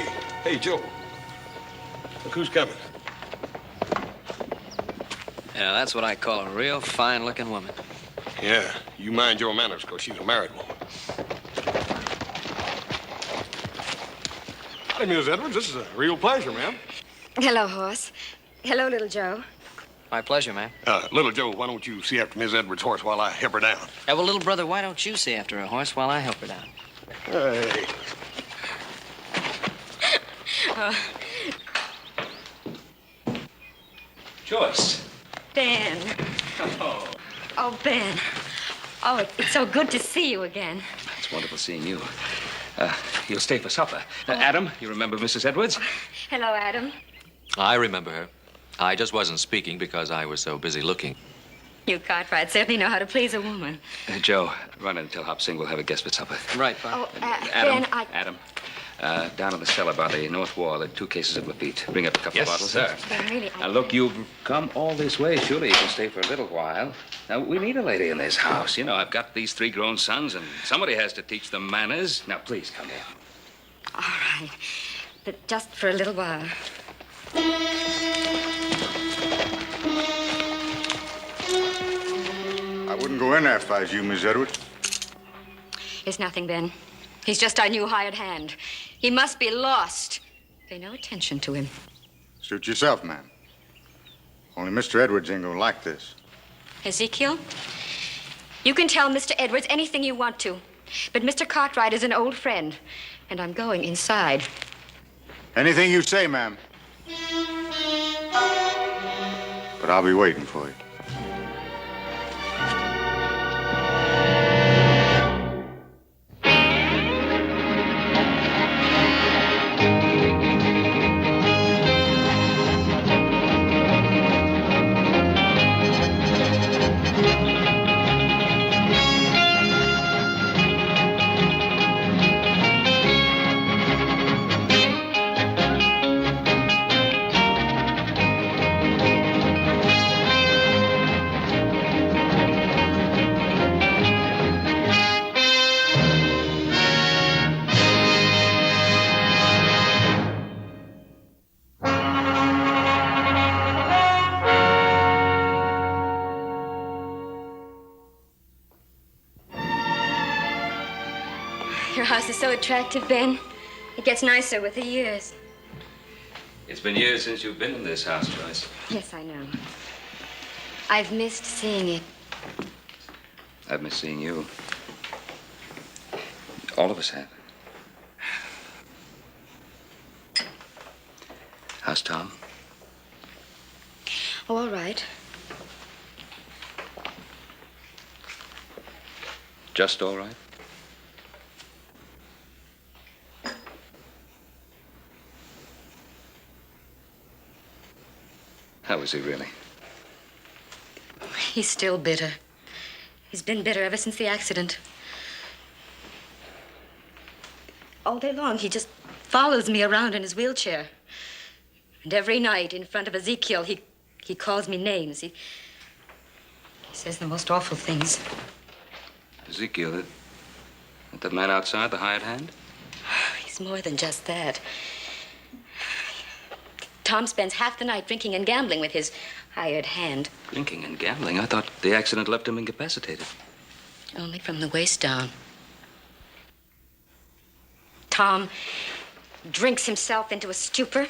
Hey, Joe. Look who's coming. Yeah, that's what I call a real fine-looking woman. Yeah, you mind your manners, because she's a married woman. Howdy, Miss Edwards. This is a real pleasure, ma'am. Hello, horse. Hello, little Joe. My pleasure, ma'am. Little Joe, why don't you see after Miss Edwards' horse while I help her down? Yeah, well, little brother, why don't you see after a horse while I help her down? Hey. Joyce. Ben. Oh. Oh, Ben. Oh, it's so good to see you again. It's wonderful seeing you. You'll stay for supper. Adam, you remember Mrs. Edwards? Hello, Adam. I remember her. I just wasn't speaking because I was so busy looking. You Cartwright certainly know how to please a woman. Joe, run in and tell Hop Sing we'll have a guest for supper. Right, Pop. Oh, Adam, Ben, Adam, down on the cellar by the north wall, there are 2 cases of Lafite. Bring up a couple Yes, of bottles. sir. Ben, really, Now, look, you've come all this way. Surely you can stay for a little while. Now, we need a lady in this house. You know, I've got these 3 grown sons, and somebody has to teach them manners. Now, please, come in. All right. But just for a little while. I wouldn't go in there if I was you, Miss Edwards. It's nothing, Ben. He's just our new hired hand. He must be lost. Pay no attention to him. Suit yourself, ma'am. Only Mr. Edwards ain't gonna like this. Ezekiel, you can tell Mr. Edwards anything you want to. But Mr. Cartwright is an old friend, and I'm going inside. Anything you say, ma'am. But I'll be waiting for you. Your house is so attractive, Ben. It gets nicer with the years. It's been years since you've been in this house, Joyce. Yes, I know. I've missed seeing it. I've missed seeing you. All of us have. How's Tom? Oh, all right. Just all right? How is he really? He's still bitter. He's been bitter ever since the accident. All day long, he just follows me around in his wheelchair. And every night, in front of Ezekiel, he calls me names. He says the most awful things. Ezekiel, that man outside, the hired hand? He's more than just that. Tom spends half the night drinking and gambling with his hired hand. Drinking and gambling? I thought the accident left him incapacitated. Only from the waist down. Tom drinks himself into a stupor,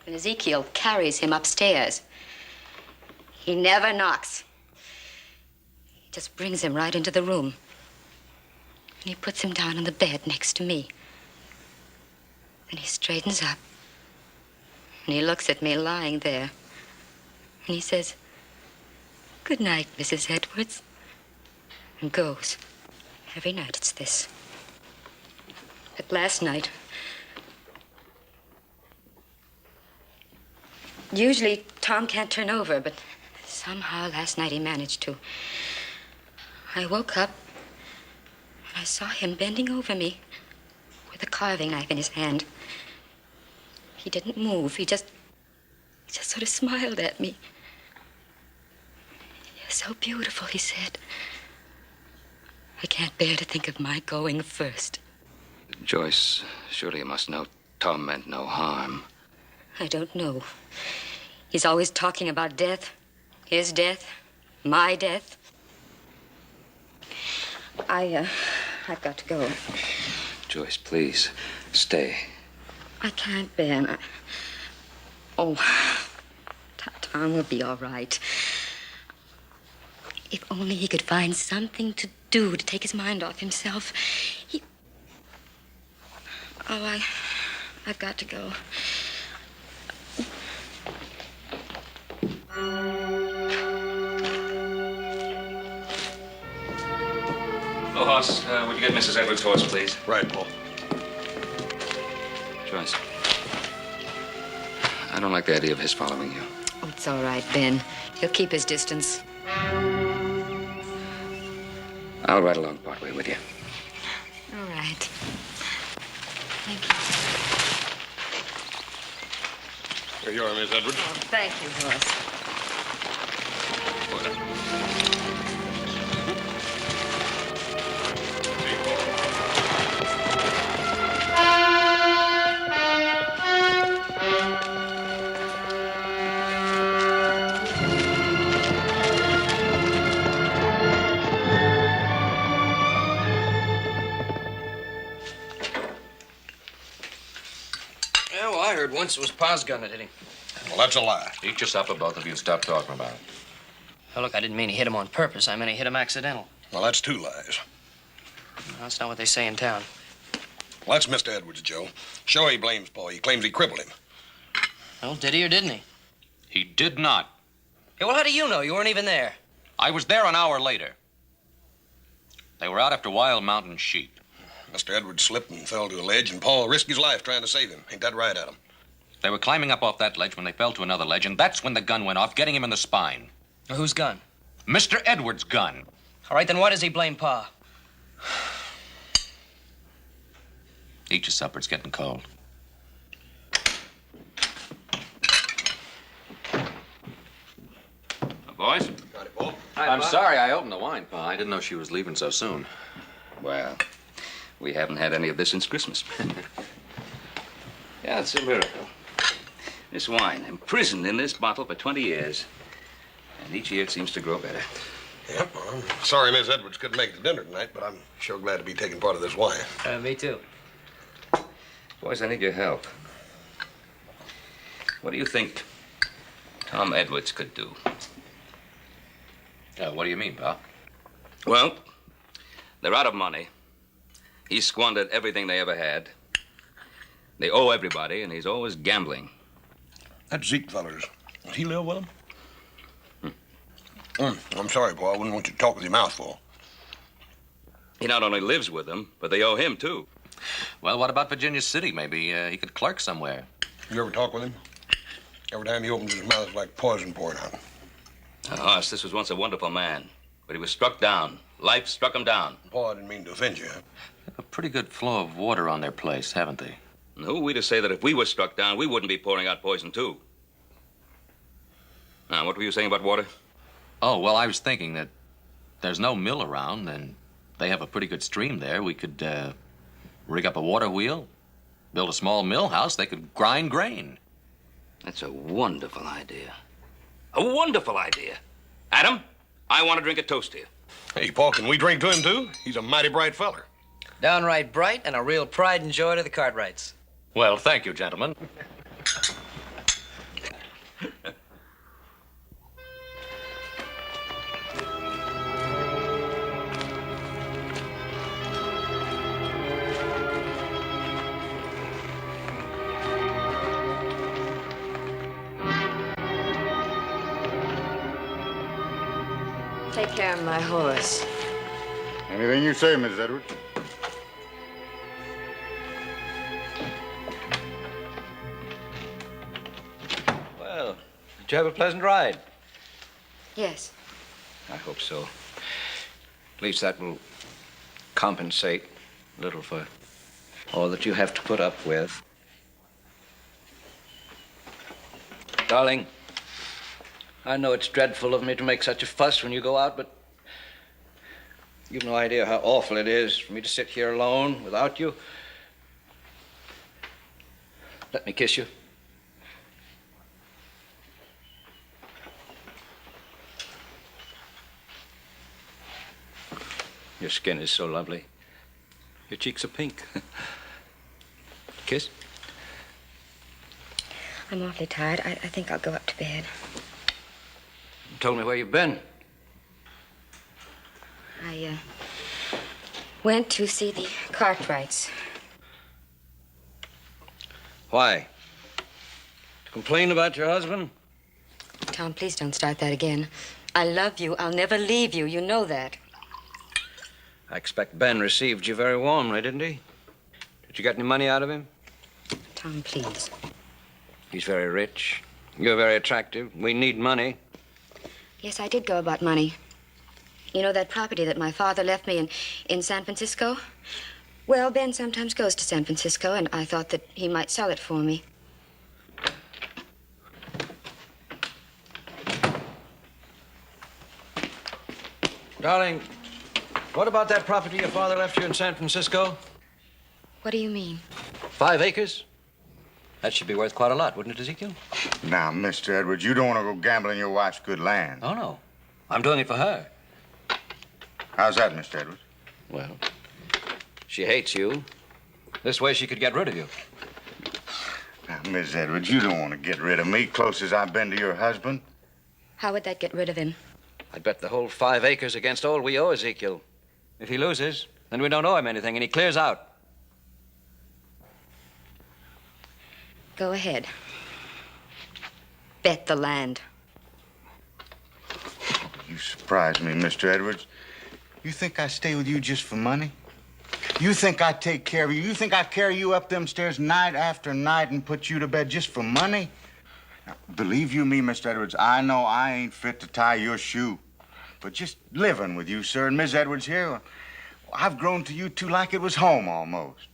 and Ezekiel carries him upstairs. He never knocks. He just brings him right into the room. And he puts him down on the bed next to me. Then he straightens up. And he looks at me lying there. And he says, "Good night, Mrs. Edwards." And goes. Every night it's this. But last night... Usually Tom can't turn over, but somehow last night he managed to. I woke up and I saw him bending over me with a carving knife in his hand. He didn't move. He just sort of smiled at me. "You're so beautiful," he said. "I can't bear to think of my going first." Joyce, surely you must know Tom meant no harm. I don't know. He's always talking about death. His death. My death. I've got to go. Joyce, please, stay. I can't, Ben. Tom will be all right. If only he could find something to do to take his mind off himself. I've got to go. Oh, Hoss, would you get Mrs. Edwards' horse, please? Right, Paul. Joyce, I don't like the idea of his following you. Oh, it's all right, Ben. He'll keep his distance. I'll ride along partway with you. All right. Thank you. Here you are, Miss Edwards. Oh, thank you, Hoss. Yeah, well, I heard once it was Pa's gun that hit him. Well, that's a lie. Eat your supper, both of you. Stop talking about it. Well, look, I didn't mean he hit him on purpose. I meant he hit him accidental. Well, that's two lies. No, that's not what they say in town. Well, that's Mr. Edwards, Joe. Sure, he blames Paul. He claims he crippled him. Well, did he or didn't he? He did not. Hey, well, how do you know? You weren't even there. I was there an hour later. They were out after wild mountain sheep. Mr. Edwards slipped and fell to a ledge, and Paul risked his life trying to save him. Ain't that right, Adam? They were climbing up off that ledge when they fell to another ledge, and that's when the gun went off, getting him in the spine. Well, whose gun? Mr. Edwards' gun. All right, then why does he blame Pa? Eat your supper. It's getting cold. Boys? Got it, Paul. I'm sorry I opened the wine, Pa. I didn't know she was leaving so soon. Well, we haven't had any of this since Christmas. Yeah, it's a miracle. This wine, imprisoned in this bottle for 20 years. And each year it seems to grow better. Yep, well, I'm sorry Miss Edwards couldn't make it to dinner tonight, but I'm sure glad to be taking part of this wine. Me too. Boys, I need your help. What do you think Tom Edwards could do? What do you mean, Pa? Well, they're out of money. He's squandered everything they ever had. They owe everybody, and he's always gambling. That Zeke feller's, does he live with him? I'm sorry, Paul. I wouldn't want you to talk with your mouth full. He not only lives with them, but they owe him, too. Well, what about Virginia City? Maybe he could clerk somewhere. You ever talk with him? Every time he opens his mouth, it's like poison pouring out. Hoss, this was once a wonderful man, but he was struck down. Life struck him down. Paul, I didn't mean to offend you. They have a pretty good flow of water on their place, haven't they? And who are we to say that if we were struck down, we wouldn't be pouring out poison, too? Now, what were you saying about water? Oh, well, I was thinking that there's no mill around, and they have a pretty good stream there. We could rig up a water wheel, build a small mill house. They could grind grain. That's a wonderful idea. A wonderful idea. Adam, I want to drink a toast to you. Hey, Paul, can we drink to him, too? He's a mighty bright feller. Downright bright and a real pride and joy to the Cartwrights. Well, thank you, gentlemen. Take care of my horse. Anything you say, Mrs. Edwards. Well, did you have a pleasant ride? Yes. I hope so. At least that will compensate a little for all that you have to put up with. Darling, I know it's dreadful of me to make such a fuss when you go out, but you've no idea how awful it is for me to sit here alone without you. Let me kiss you. Your skin is so lovely. Your cheeks are pink. Kiss? I'm awfully tired. I think I'll go up to bed. You told me where you've been. I went to see the Cartwrights. Why? To complain about your husband? Tom, please don't start that again. I love you. I'll never leave you. You know that. I expect Ben received you very warmly, didn't he? Did you get any money out of him? Tom, please. He's very rich. You're very attractive. We need money. Yes, I did go about money. You know that property that my father left me in San Francisco? Well, Ben sometimes goes to San Francisco, and I thought that he might sell it for me. Darling, what about that property your father left you in San Francisco? What do you mean? 5 acres? That should be worth quite a lot, wouldn't it, Ezekiel? Now, Mr. Edwards, you don't want to go gambling your wife's good land. Oh, no. I'm doing it for her. How's that, Mr. Edwards? Well, she hates you. This way she could get rid of you. Now, Miss Edwards, you don't want to get rid of me, close as I've been to your husband. How would that get rid of him? I'd bet the whole 5 acres against all we owe Ezekiel. If he loses, then we don't owe him anything, and he clears out. Go ahead. Bet the land. You surprise me, Mr. Edwards. You think I stay with you just for money? You think I take care of you? You think I carry you up them stairs night after night and put you to bed just for money? Now, believe you me, Mr. Edwards, I know I ain't fit to tie your shoe. But just living with you, sir, and Miss Edwards here, I've grown to you two like it was home almost.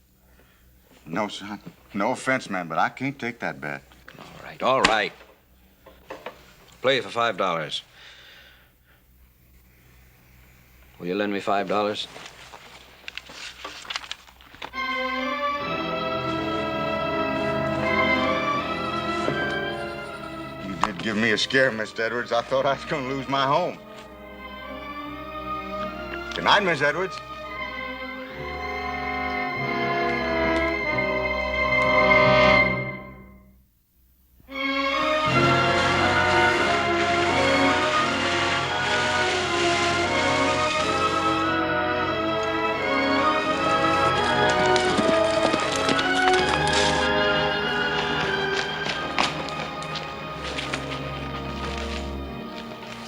No, son. No offense, man, but I can't take that bet. All right, all right. Play you for $5. Will you lend me $5? You did give me a scare, Mr. Edwards. I thought I was going to lose my home. Good night, Miss Edwards.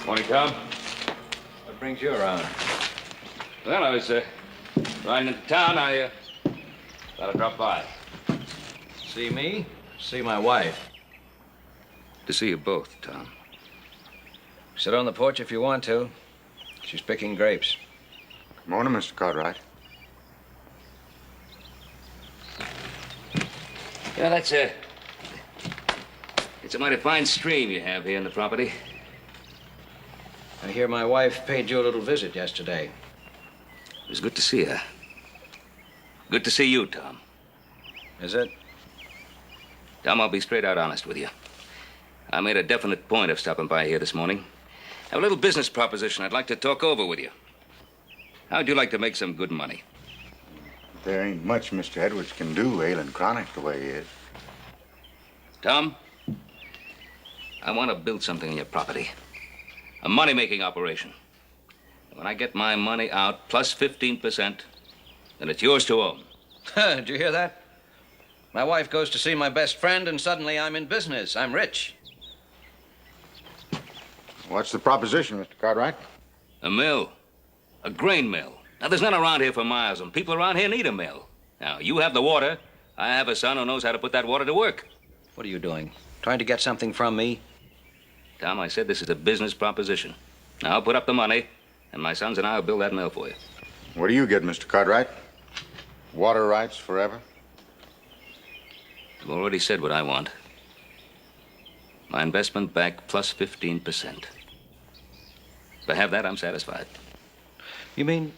Morning, Tom. What brings you around? Well, I was riding into town. I thought I'd drop by. See me? See my wife. To see you both, Tom. Sit on the porch if you want to. She's picking grapes. Good morning, Mr. Cartwright. Yeah, it's a mighty fine stream you have here in the property. I hear my wife paid you a little visit yesterday. It was good to see her. Good to see you, Tom. Is it? Tom, I'll be straight out honest with you. I made a definite point of stopping by here this morning. I have a little business proposition I'd like to talk over with you. How'd you like to make some good money? There ain't much Mr. Edwards can do, ailing chronic the way he is. Tom, I want to build something on your property. A money-making operation. And when I get my money out, plus 15%, then it's yours to own. Did you hear that? My wife goes to see my best friend, and suddenly I'm in business. I'm rich. What's the proposition, Mr. Cartwright? A mill. A grain mill. Now, there's none around here for miles, and people around here need a mill. Now, you have the water. I have a son who knows how to put that water to work. What are you doing? Trying to get something from me? Tom, I said this is a business proposition. Now, I'll put up the money, and my sons and I will build that mill for you. What do you get, Mr. Cartwright? Water rights forever? I've already said what I want. My investment back plus 15%. If I have that, I'm satisfied. You mean...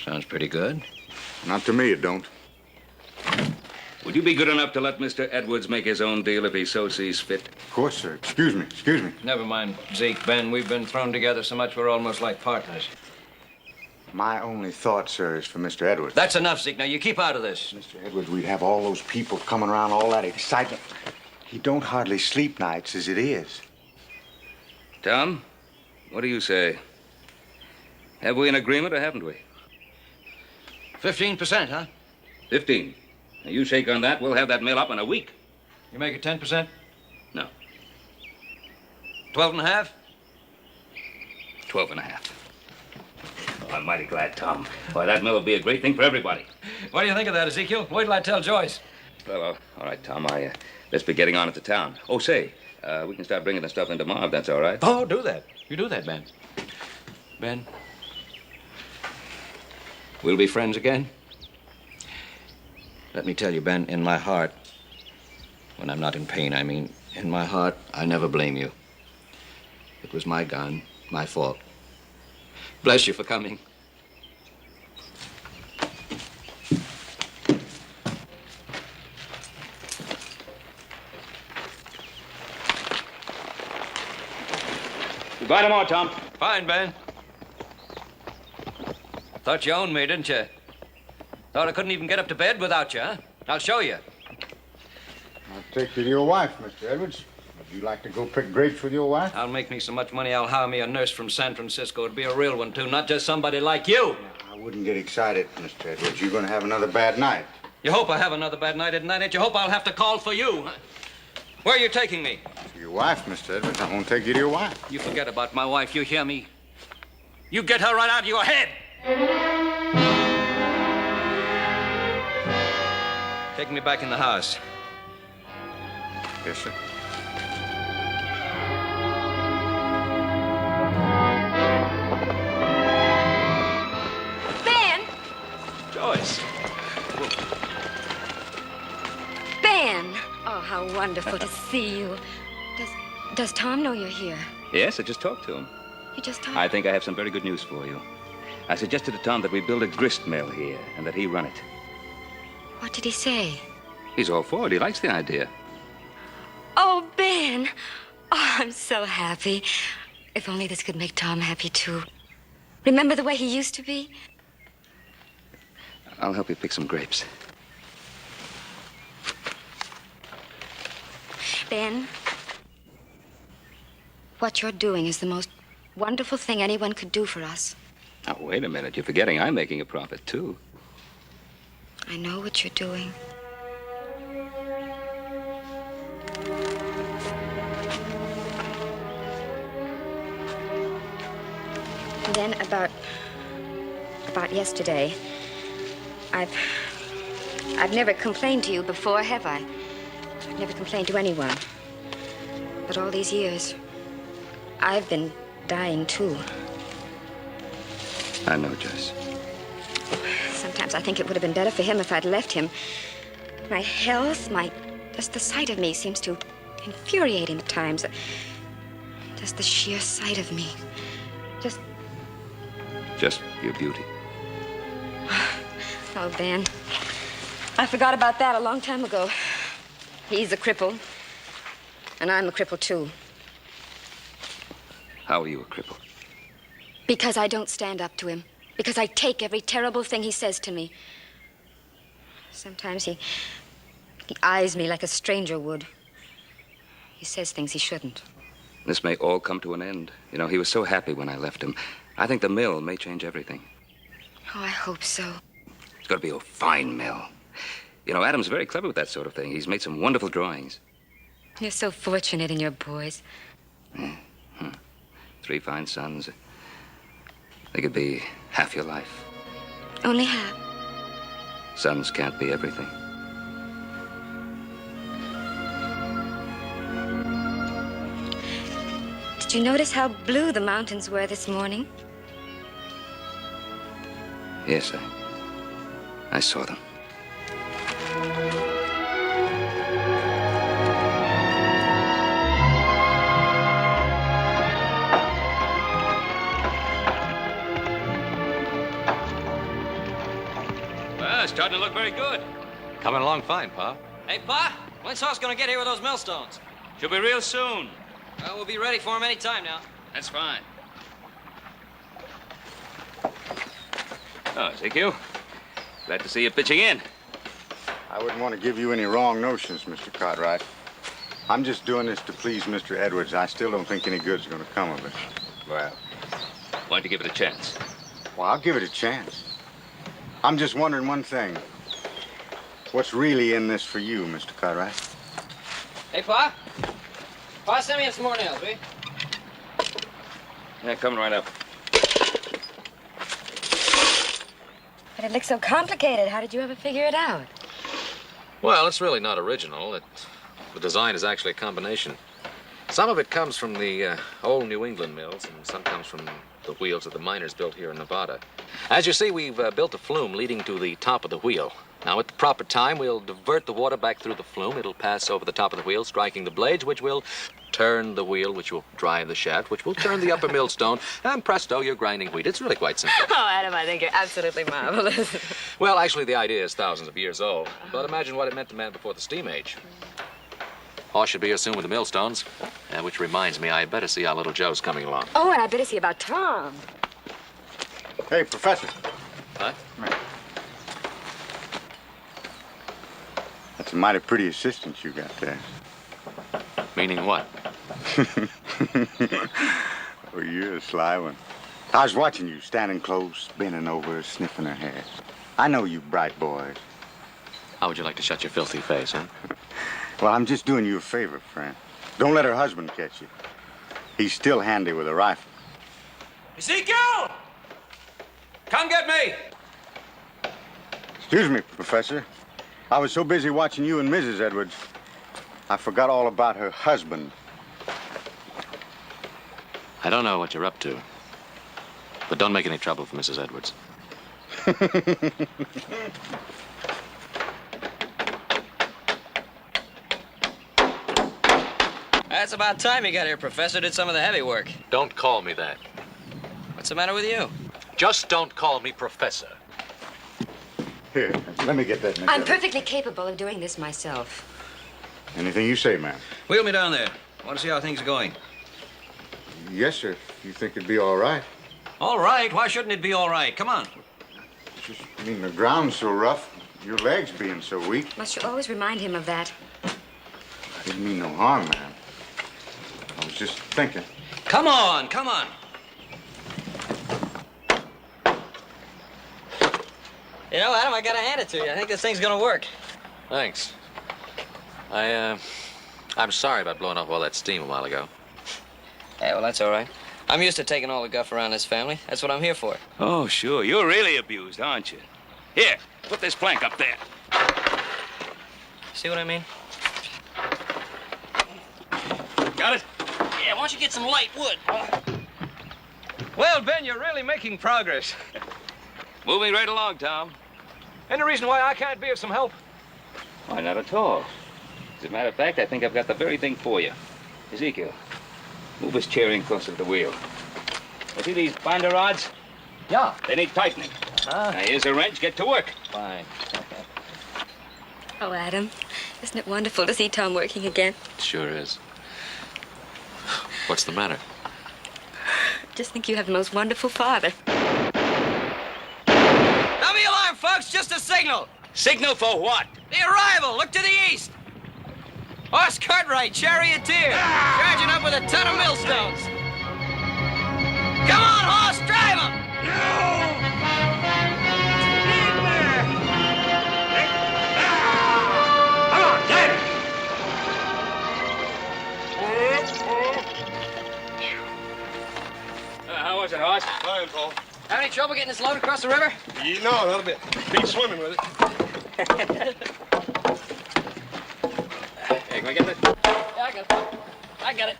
Sounds pretty good. Not to me, it don't. Would you be good enough to let Mr. Edwards make his own deal if he so sees fit? Of course, sir. Excuse me. Excuse me. Never mind, Zeke, Ben. We've been thrown together so much we're almost like partners. My only thought, sir, is for Mr. Edwards. That's enough, Zeke. Now, you keep out of this. Mr. Edwards, we'd have all those people coming around, all that excitement. He don't hardly sleep nights as it is. Tom, what do you say? Have we an agreement or haven't we? 15%, huh? 15. Now, you shake on that, we'll have that mill up in a week. You make it 10%? No, 12 and a half? 12 and a half. Oh, I'm mighty glad, Tom. Why, that mill will be a great thing for everybody. What do you think of that, Ezekiel? Wait till I tell Joyce. Well, all right, Tom, let's be getting on at the town. Oh, say, we can start bringing the stuff in tomorrow if that's all right. Oh, do that. You do that, Ben. Ben, we'll be friends again. Let me tell you, Ben, in my heart, when I'm not in pain, I mean, in my heart, I never blame you. It was my gun, my fault. Bless you for coming. Goodbye tomorrow, Tom. Fine, Ben. Thought you owned me, didn't you? Thought I couldn't even get up to bed without you, huh? I'll show you. I'll take you to your wife, Mr. Edwards. Would you like to go pick grapes with your wife? I'll make me so much money, I'll hire me a nurse from San Francisco. It'd be a real one, too, not just somebody like you. I wouldn't get excited, Mr. Edwards. You're going to have another bad night. You hope I have another bad night at night. You hope I'll have to call for you. Huh? Where are you taking me? To your wife, Mr. Edwards. I'm going to take you to your wife. You forget about my wife, you hear me? You get her right out of your head. Take me back in the house. Yes, sir. Ben! Joyce. Ben! Oh, how wonderful to see you. Does Tom know you're here? Yes, I just talked to him. You just talked? I think I have some very good news for you. I suggested to Tom that we build a grist mill here and that he run it. What did he say? He's all for it. He likes the idea. Oh, Ben! Oh, I'm so happy. If only this could make Tom happy, too. Remember the way he used to be? I'll help you pick some grapes. Ben, what you're doing is the most wonderful thing anyone could do for us. Now, wait a minute. You're forgetting I'm making a profit, too. I know what you're doing. And then about yesterday, I've never complained to you before, have I? I've never complained to anyone. But all these years, I've been dying too. I know, Joyce. Sometimes I think it would have been better for him if I'd left him. My health, just the sight of me seems to infuriate him at times. Just the sheer sight of me. Just your beauty. Oh, Ben, I forgot about that a long time ago. He's a cripple, and I'm a cripple, too. How are you a cripple? Because I don't stand up to him. Because I take every terrible thing he says to me. Sometimes he eyes me like a stranger would. He says things he shouldn't. This may all come to an end. You know, he was so happy when I left him. I think the mill may change everything. Oh, I hope so. It's got to be a fine mill. You know, Adam's very clever with that sort of thing. He's made some wonderful drawings. You're so fortunate in your boys. 3 fine sons. They could be half your life. Only half. Sons can't be everything. Did you notice how blue the mountains were this morning? Yes, I saw them. starting to look very good. Coming along fine, Pa. Hey, Pa, when's Hoss gonna get here with those millstones? Should be real soon. Well, we'll be ready for him any time now. That's fine. Oh, Ezekiel. Glad to see you pitching in. I wouldn't want to give you any wrong notions, Mr. Cartwright. I'm just doing this to please Mr. Edwards. I still don't think any good's going to come of it. Well, why don't you give it a chance? Well, I'll give it a chance. I'm just wondering one thing. What's really in this for you, Mr. Cartwright? Hey, Pa? Pa, send me in some more nails, will you? Yeah, coming right up. But it looks so complicated. How did you ever figure it out? Well, it's really not original. The design is actually a combination. Some of it comes from the old New England mills, and some comes from the wheels that the miners built here in Nevada. As you see, we've built a flume leading to the top of the wheel. Now, at the proper time, we'll divert the water back through the flume. It'll pass over the top of the wheel, striking the blades, which will turn the wheel, which will drive the shaft, which will turn the upper millstone, and presto, you're grinding wheat. It's really quite simple. Oh, Adam, I think you're absolutely marvelous. Well, actually, the idea is thousands of years old. But imagine what it meant to man before the steam age. Hoss should be here soon with the millstones. Which reminds me, I better see how little Joe's coming along. Oh, and I better see about Tom. Hey, Professor. Huh? That's a mighty pretty assistant you got there. Meaning what? Oh, you're a sly one. I was watching you, standing close, bending over, sniffing her hair. I know you bright boys. How would you like to shut your filthy face, huh? Well, I'm just doing you a favor, friend. Don't let her husband catch you. He's still handy with a rifle. Ezekiel! Come get me! Excuse me, Professor. I was so busy watching you and Mrs. Edwards, I forgot all about her husband. I don't know what you're up to, but don't make any trouble for Mrs. Edwards. That's about time you got here, Professor. Did some of the heavy work. Don't call me that. What's the matter with you? Just don't call me Professor. Here, let me get that. I'm perfectly capable of doing this myself. Anything you say, ma'am. Wheel me down there. I want to see how things are going. Yes, sir. You think it'd be all right? All right. Why shouldn't it be all right? Come on. Just, I mean, the ground's so rough, your legs being so weak. Must you always remind him of that? I didn't mean no harm, ma'am. I was just thinking. Come on. Come on. You know, Adam, I gotta hand it to you. I think this thing's gonna work. Thanks. I'm sorry about blowing off all that steam a while ago. Yeah, well, that's all right. I'm used to taking all the guff around this family. That's what I'm here for. Oh, sure. You're really abused, aren't you? Here, put this plank up there. See what I mean? Got it? Yeah, why don't you get some light wood? Well, Ben, you're really making progress. Moving right along, Tom. Any reason why I can't be of some help? Why, not at all. As a matter of fact, I think I've got the very thing for you. Ezekiel, move his chair in closer to the wheel. You see these binder rods? Yeah. They need tightening. Now, here's a wrench. Get to work. Fine. Oh, Adam, isn't it wonderful to see Tom working again? It sure is. What's the matter? Just think you have the most wonderful father. Now the alarm, folks. Just a signal. Signal for what? The arrival. Look to the east. Hoss Cartwright, charioteer, charging up with a ton of millstones. Come on, Hoss, drive him! How was it, Hoss? Fine, Paul. Have any trouble getting this load across the river? No, not a bit. Be swimming with it. Hey, can we get this? Yeah, I got it. I got it.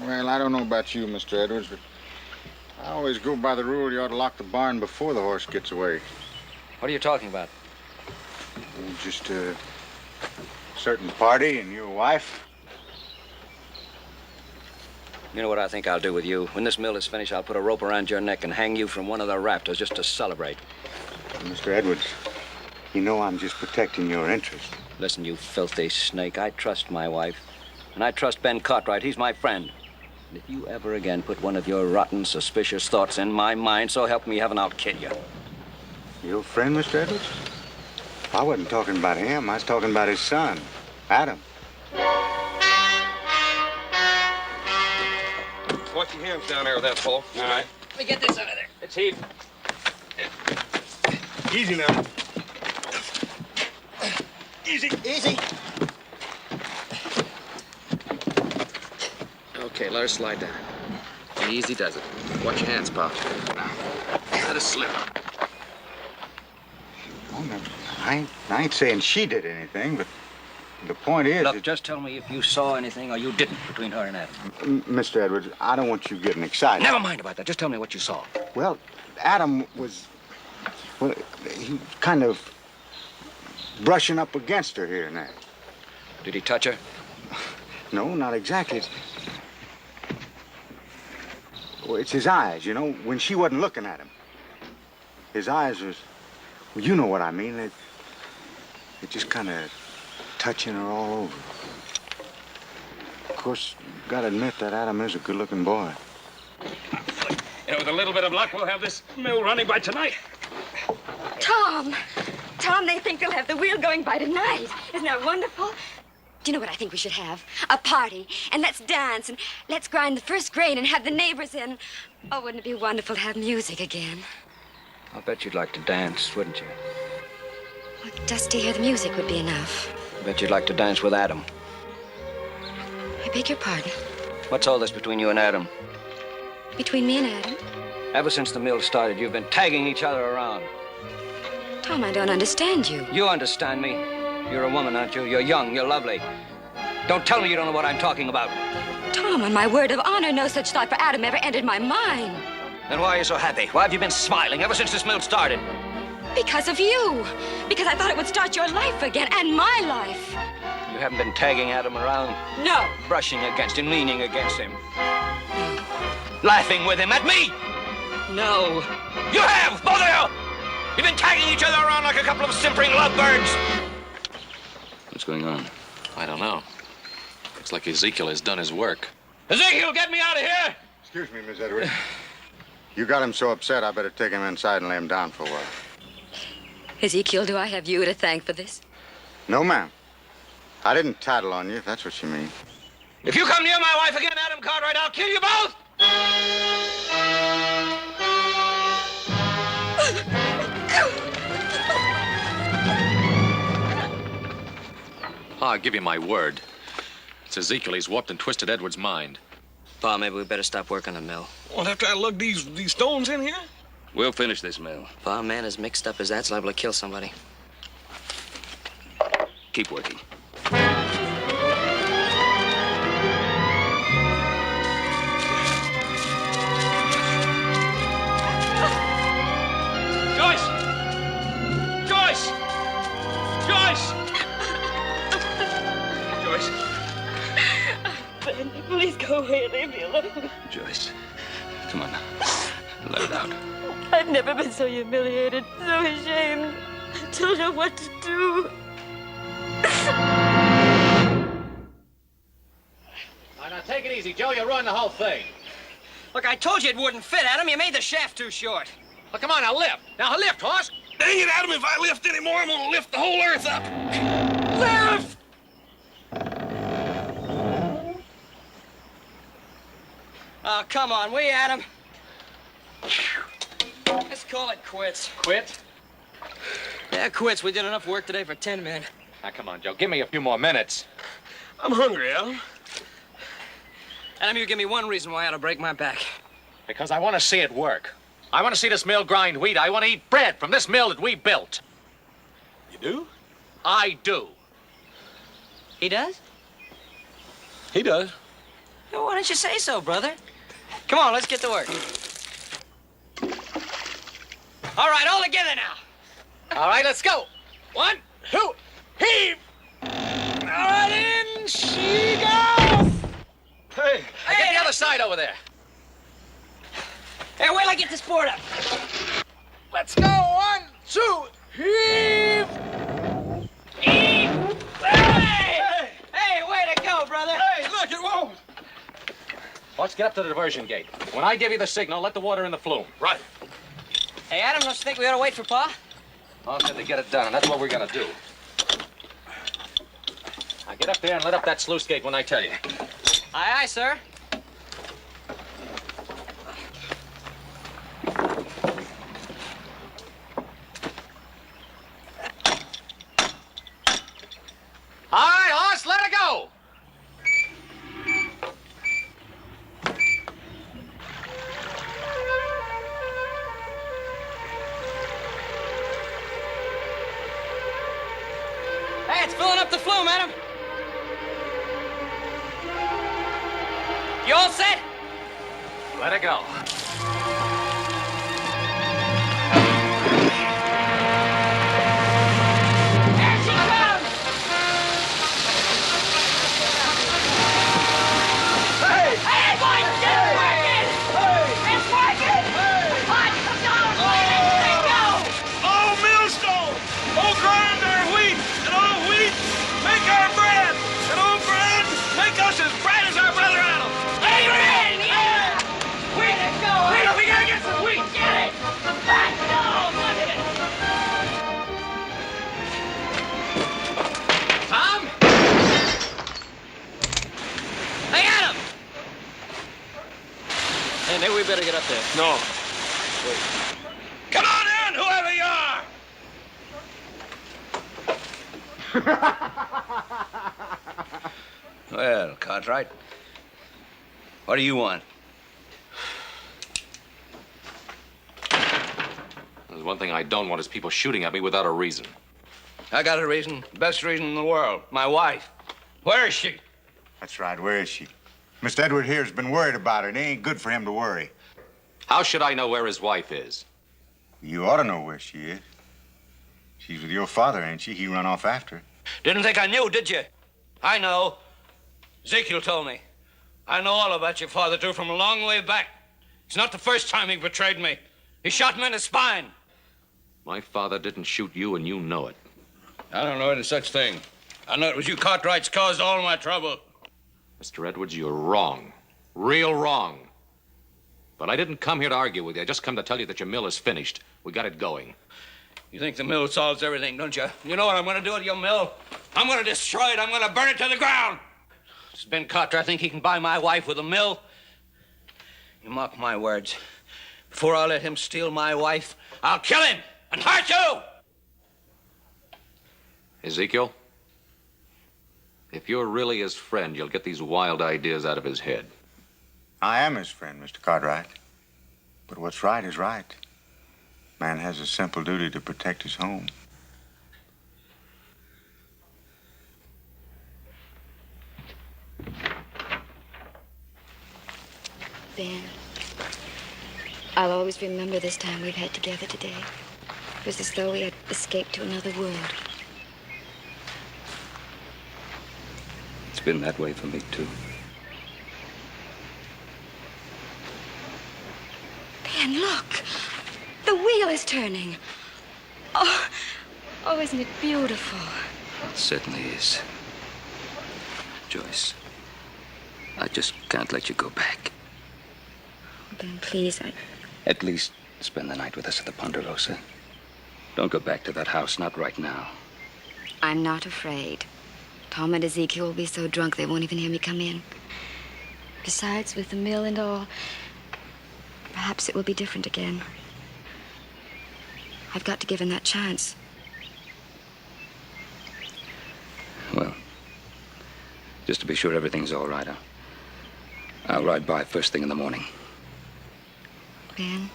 Well, I don't know about you, Mr. Edwards, but I always go by the rule you ought to lock the barn before the horse gets away. What are you talking about? Just a certain party and your wife. You know what I think I'll do with you? When this mill is finished, I'll put a rope around your neck and hang you from one of the rafters just to celebrate. Mr. Edwards, you know I'm just protecting your interest. Listen, you filthy snake, I trust my wife. And I trust Ben Cartwright. He's my friend. And if you ever again put one of your rotten, suspicious thoughts in my mind, so help me heaven, I'll kill you. Your friend, Mr. Edwards? I wasn't talking about him. I was talking about his son, Adam. Watch your hands down there with that, Paul. All right. Let me get this out of there. It's heat. Easy now. Easy, easy. Okay, let her slide down. Easy does it. Watch your hands, Pop. Let her slip. Oh, no, I ain't saying she did anything, but the point is... Look, just tell me if you saw anything or you didn't between her and Adam. Mr. Edwards, I don't want you getting excited. Never mind about that. Just tell me what you saw. Well, Adam was... Well, he kind of brushing up against her here and there. Did he touch her? No, not exactly. Well, it's his eyes, you know, when she wasn't looking at him. His eyes was... Well, you know what I mean. They're just kind of touching her all over. Of course, you gotta admit that Adam is a good-looking boy. And with a little bit of luck, we'll have this mill running by tonight. Tom! Tom, they think they'll have the wheel going by tonight. Isn't that wonderful? Do you know what I think we should have? A party. And let's dance and let's grind the first grain and have the neighbors in. Oh, wouldn't it be wonderful to have music again? I'll bet you'd like to dance, wouldn't you? Well, just to hear the music would be enough. I bet you'd like to dance with Adam. I beg your pardon. What's all this between you and Adam? Between me and Adam? Ever since the mill started, you've been tagging each other around. Tom, I don't understand you. You understand me. You're a woman, aren't you? You're young, you're lovely. Don't tell me you don't know what I'm talking about. Tom, on my word of honor, no such thought for Adam ever entered my mind. Then why are you so happy? Why have you been smiling ever since this mill started? Because of you. Because I thought it would start your life again, and my life. You haven't been tagging Adam around? No. Brushing against him, leaning against him. Laughing with him at me? No. You have, both of you! You've been tagging each other around like a couple of simpering lovebirds. What's going on? I don't know. Looks like Ezekiel has done his work. Ezekiel, get me out of here! Excuse me, Miss Edwards. You got him so upset, I better take him inside and lay him down for a while. Ezekiel, do I have you to thank for this? No, ma'am. I didn't tattle on you, if that's what you mean. If you come near my wife again, Adam Cartwright, I'll kill you both! I'll give you my word. It's Ezekiel. He's warped and twisted Edward's mind. Pa, maybe we better stop working the mill. Well, after I lug these stones in here? We'll finish this mill. Pa, a man as mixed up as that's liable to kill somebody. Keep working. Joyce! Joyce! Joyce! Joyce. Ben, please go away and leave me alone. Joyce, come on now. Let it out. I've never been so humiliated, so ashamed. I don't know what to do. Now, take it easy, Joe. You'll ruin the whole thing. Look, I told you it wouldn't fit, Adam. You made the shaft too short. Well, come on, now lift. Now lift, horse. Dang it, Adam, if I lift anymore, I'm gonna lift the whole earth up. Lift! Oh, come on, will you, Adam? Let's call it quits. Quit? Yeah, quits. We did enough work today for 10 men. Now, come on, Joe. Give me a few more minutes. I'm hungry, Adam. Adam, you give me one reason why I ought to break my back. Because I want to see it work. I want to see this mill grind wheat. I want to eat bread from this mill that we built. You do? I do. He does? He does. Well, why don't you say so, brother? Come on, let's get to work. All right, all together now. All right, let's go. 1, 2, heave! All right, in she goes! Hey. Get the other side over there. Hey, wait till I get this board up. Let's go! 1, 2, heave! Heave! Hey! Hey, way to go, brother! Hey, look, it won't! Let's get up to the diversion gate. When I give you the signal, let the water in the flume. Right. Hey, Adam, don't you think we ought to wait for Pa? I'll have to get it done, and that's what we're gonna do. Now get up there and let up that sluice gate when I tell you. Aye, aye, sir. All right, horse, let it go! Hey, it's filling up the flume, Adam. You all set? Let it go. Here she comes! Hey! Hey, boys, it's working! It's working! On, go! Let it go! Oh, millstone! Oh, grind our wheat! And oh, wheat, make our bread! And oh, bread, make us as bright as our brother Adam! Amen! Yeah! Way to go! We gotta get some wheat! Get it! Let's go! Look at it! Tom? Hey, Adam! Hey, maybe we better get up there. No. Come on in, whoever you are! Well, Cartwright, what do you want? There's one thing I don't want is people shooting at me without a reason. I got a reason, best reason in the world. My wife. Where is she? That's right. Where is she? Mr. Edward here's been worried about her. It ain't good for him to worry. How should I know where his wife is? You ought to know where she is. She's with your father, ain't she? He run off after her. Didn't think I knew, did you? I know. Ezekiel told me. I know all about your father, too, from a long way back. It's not the first time he betrayed me. He shot me in the spine. My father didn't shoot you, and you know it. I don't know any such thing. I know it was you Cartwrights caused all my trouble. Mr. Edwards, you're wrong. Real wrong. But I didn't come here to argue with you. I just come to tell you that your mill is finished. We got it going. You think the mill solves everything, don't you? You know what I'm going to do with your mill? I'm going to destroy it. I'm going to burn it to the ground. Does Ben Cartwright think he can buy my wife with a mill? You mark my words. Before I let him steal my wife, I'll kill him and hurt you! Ezekiel, if you're really his friend, you'll get these wild ideas out of his head. I am his friend, Mr. Cartwright. But what's right is right. Man has a simple duty to protect his home. Ben, I'll always remember this time we've had together today. It was as though we had escaped to another world. It's been that way for me, too. Ben, look! The wheel is turning. Oh, isn't it beautiful? It certainly is. Joyce, I just can't let you go back. Ben, please, At least spend the night with us at the Ponderosa. Don't go back to that house, not right now. I'm not afraid. Tom and Ezekiel will be so drunk they won't even hear me come in. Besides, with the mill and all, perhaps it will be different again. I've got to give him that chance. Well, just to be sure everything's all right, I'll ride by first thing in the morning. Ben,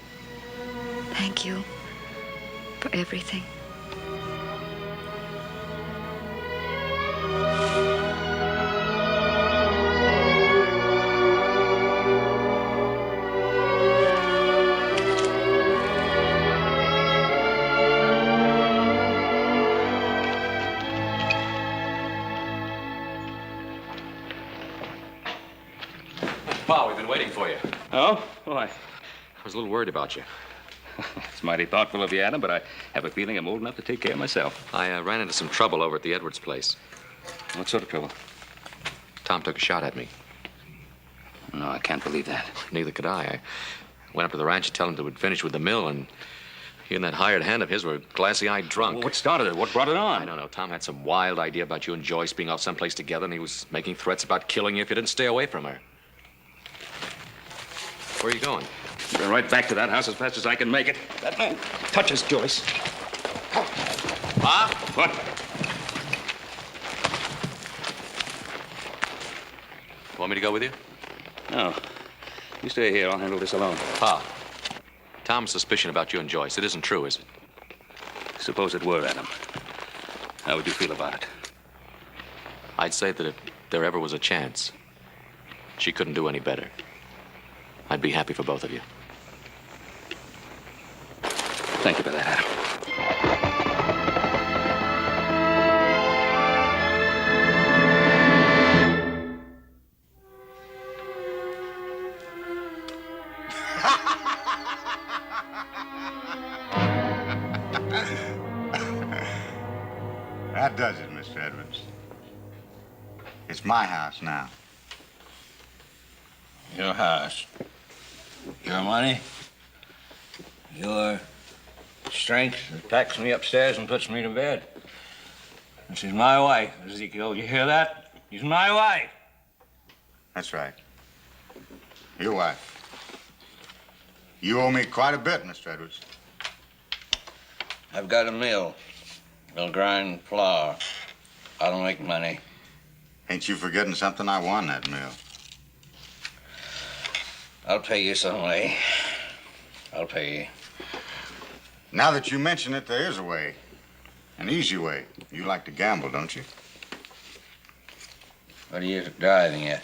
thank you for everything. Pa, we've been waiting for you. Oh? Why? I was a little worried about you. It's It's mighty thoughtful of you, Adam, but I have a feeling I'm old enough to take care of myself. I ran into some trouble over at the Edwards place. What sort of trouble? Tom took a shot at me. No, I can't believe that. Neither could I. I went up to the ranch to tell him that we'd finished with the mill, and he and that hired hand of his were glassy-eyed drunk. Well, what started it? What brought it on? I don't know. Tom had some wild idea about you and Joyce being off someplace together, and he was making threats about killing you if you didn't stay away from her. Where are you going? Going right back to that house as fast as I can make it. That man touches Joyce. Pa? What? Want me to go with you? No. You stay here. I'll handle this alone. Pa, Tom's suspicion about you and Joyce, it isn't true, is it? Suppose it were, Adam. How would you feel about it? I'd say that if there ever was a chance, she couldn't do any better. I'd be happy for both of you. Thank you for that, Adam. That does it, Mr. Edwards. It's my house now. Your house. Your money. Your strength that packs me upstairs and puts me to bed. And she's my wife, Ezekiel. You hear that? She's my wife. That's right. Your wife. You owe me quite a bit, Mr. Edwards. I've got a mill. They'll grind flour. I don't make money. Ain't you forgetting something? I won that mill. I'll pay you some way. I'll pay you. Now that you mention it, there is a way. An easy way. You like to gamble, don't you? What are you driving at?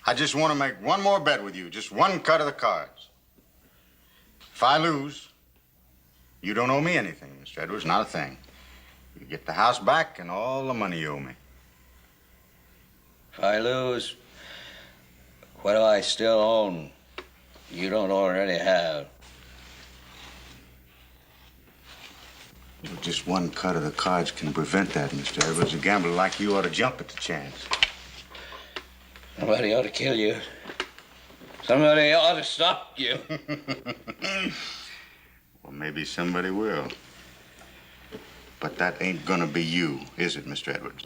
I just want to make one more bet with you. Just one cut of the cards. If I lose, you don't owe me anything, Mr. Edwards. Not a thing. You get the house back and all the money you owe me. If I lose, what do I still own you don't already have? Just one cut of the cards can prevent that, Mr. Edwards. A gambler like you ought to jump at the chance. Somebody ought to kill you. Somebody ought to stop you. Well, maybe somebody will. But that ain't gonna be you, is it, Mr. Edwards?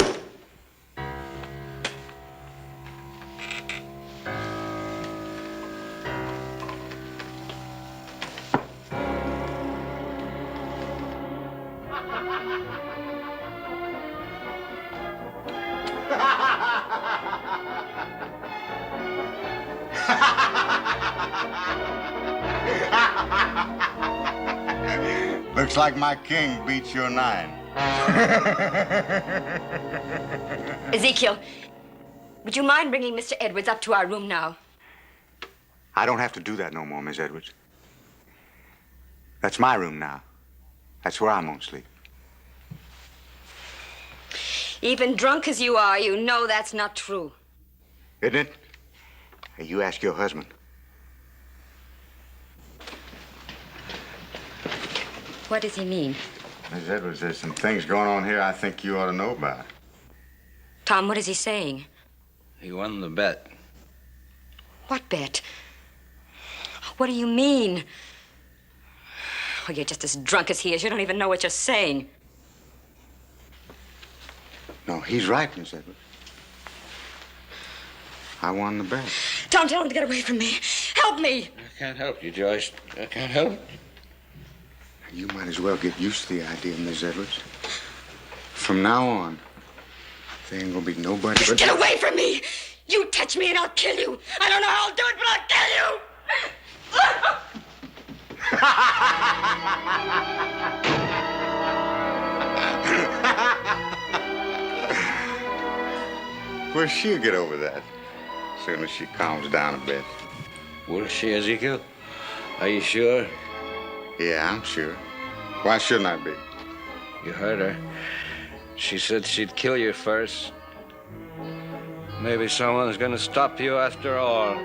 Looks like my king beats your 9. Ezekiel, would you mind bringing Mr. Edwards up to our room now? I don't have to do that no more, Miss Edwards. That's my room now. That's where I'm gonna sleep. Even drunk as you are, you know that's not true. Isn't it? Hey, you ask your husband. What does he mean? Miss Edwards, there's some things going on here I think you ought to know about. Tom, what is he saying? He won the bet. What bet? What do you mean? Oh, you're just as drunk as he is. You don't even know what you're saying. No, he's right, Miss Edwards. I won the bet. Tom, tell him to get away from me. Help me. I can't help you, Joyce. I can't help you. You might as well get used to the idea, Miss Edwards. From now on, there ain't gonna be nobody but... Get away from me! You touch me and I'll kill you. I don't know how I'll do it, but I'll kill you. Well, she'll get over that as soon as she calms down a bit. Will she, Ezekiel? Are you sure? Yeah, I'm sure. Why shouldn't I be? You heard her. She said she'd kill you first. Maybe someone's gonna stop you after all.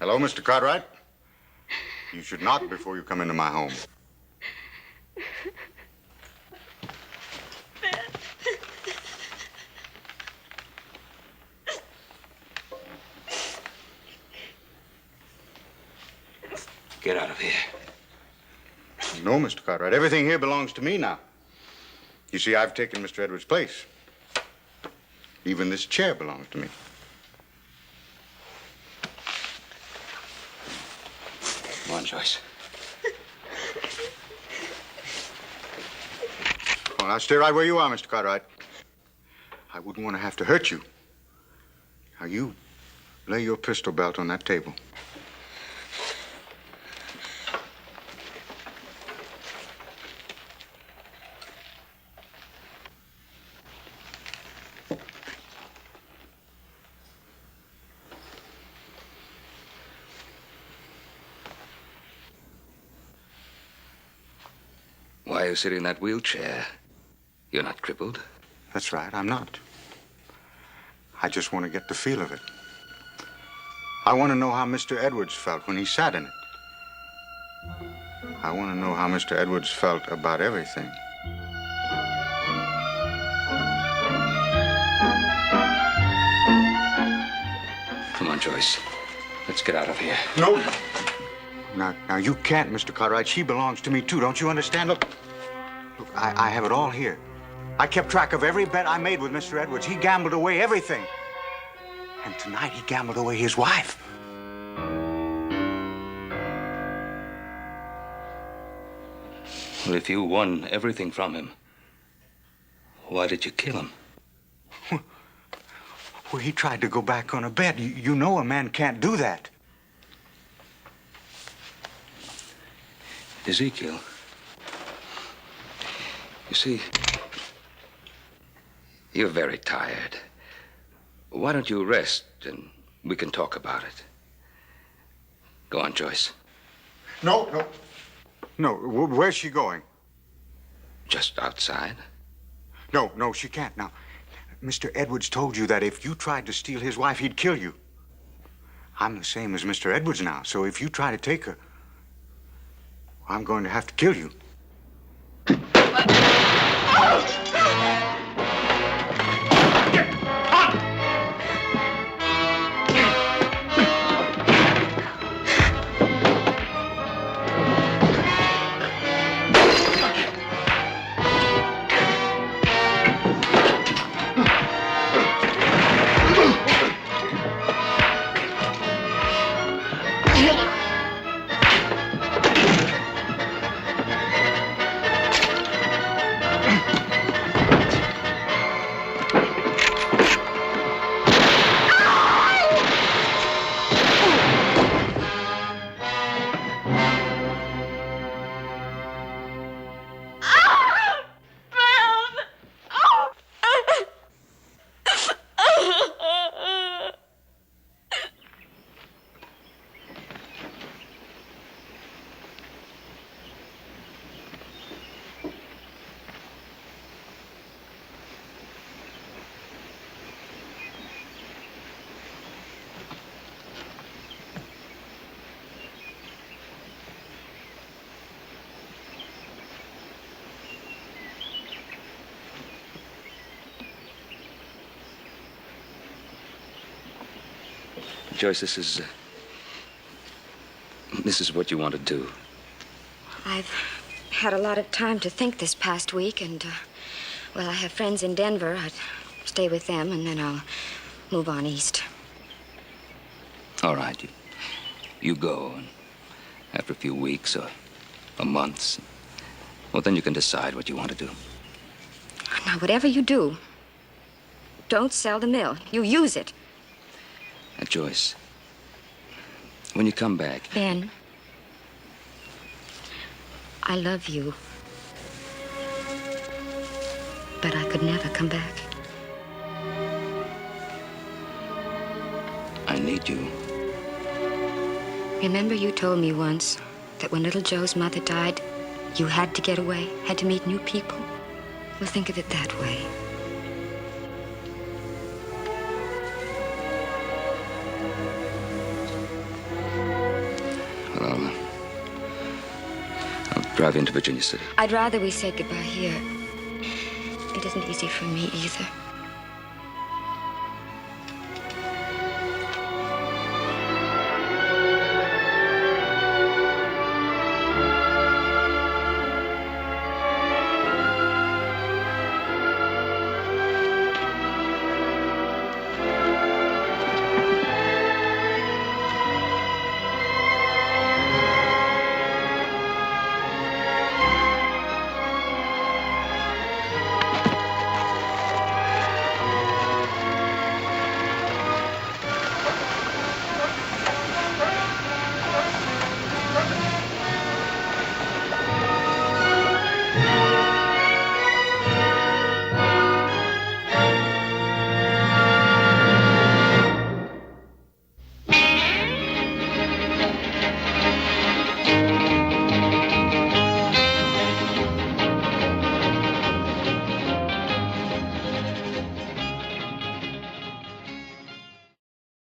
Hello, Mr. Cartwright. You should knock before you come into my home. Get out of here. No, Mr. Cartwright. Everything here belongs to me now. You see, I've taken Mr. Edwards' place. Even this chair belongs to me. Come on, Joyce. Well, now stay right where you are, Mr. Cartwright. I wouldn't want to have to hurt you. Now, you lay your pistol belt on that table. Why are you sitting in that wheelchair? You're not crippled. That's right, I'm not. I just want to get the feel of it. I want to know how Mr. Edwards felt when he sat in it. I want to know how Mr. Edwards felt about everything. Come on, Joyce. Let's get out of here. No. Now, you can't, Mr. Cartwright. She belongs to me, too. Don't you understand? Look, I have it all here. I kept track of every bet I made with Mr. Edwards. He gambled away everything. And tonight, he gambled away his wife. Well, if you won everything from him, why did you kill him? Well, he tried to go back on a bet. You know a man can't do that. Ezekiel, you see, you're very tired. Why don't you rest and we can talk about it? Go on, Joyce. No. Where's she going? Just outside. No, she can't. Now, Mr. Edwards told you that if you tried to steal his wife, he'd kill you. I'm the same as Mr. Edwards now, so if you try to take her, I'm going to have to kill you. Joyce, this is what you want to do. I've had a lot of time to think this past week, and, well, I have friends in Denver. I'd stay with them, and then I'll move on east. All right. You go, and after a few weeks or months, well, then you can decide what you want to do. Now, whatever you do, don't sell the mill. You use it. Now, Joyce, when you come back... Ben, I love you. But I could never come back. I need you. Remember you told me once that when little Joe's mother died, you had to get away, had to meet new people? Well, think of it that way. drive into Virginia City. I'd rather we said goodbye here. It isn't easy for me either.